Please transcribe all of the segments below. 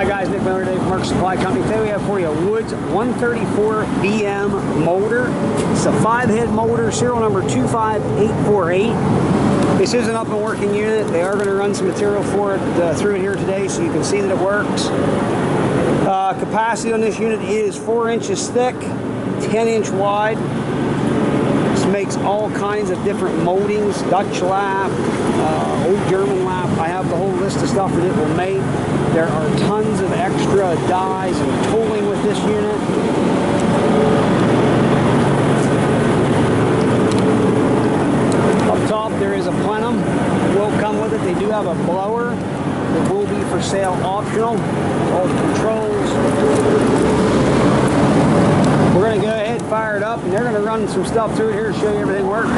Hi guys, Nick Miller today from Mark Supply Company. Today we have for you a Woods 134 BM motor. It's a 5-head motor, serial number 25848. This is an up and working unit. They are going to run some material for it through it here today so you can see that it works. Capacity on this unit is 4 inches thick, 10-inch wide. This makes all kinds of different moldings, Dutch lap, old German lap. I have the whole list of stuff that it will make. There are tons of extra dies and tooling with this unit. Up top there is a plenum that will come with it. They do have a blower that will be for sale optional. All the controls. We're going to go ahead and fire it up, and they're going to run some stuff through it here to show you everything works.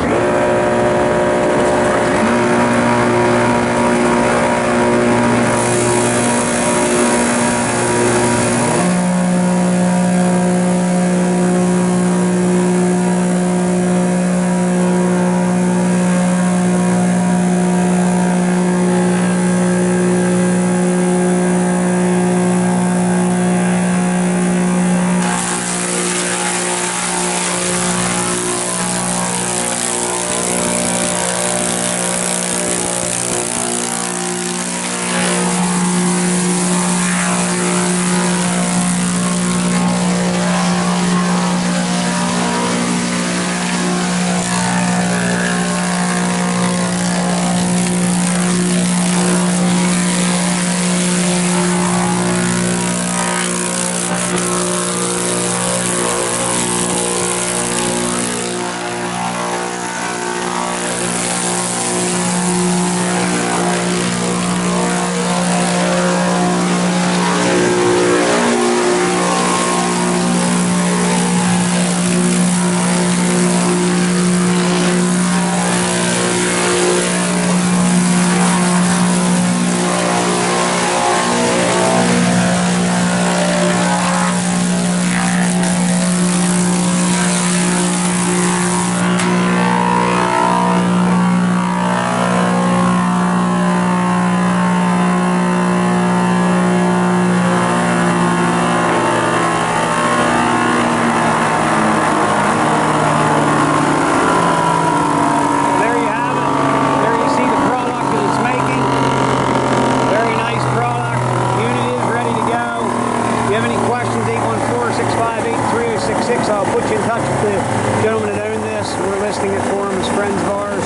I'll put you in touch with the gentleman that owned this. We're listing it for him as friends of ours.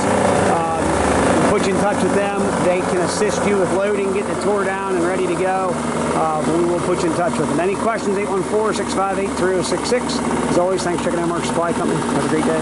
We'll put you in touch with them. They can assist you with loading, getting it tore down and ready to go. But we will put you in touch with them. Any questions, 814-658-3066. As always, thanks for checking out Mark Supply Company. Have a great day.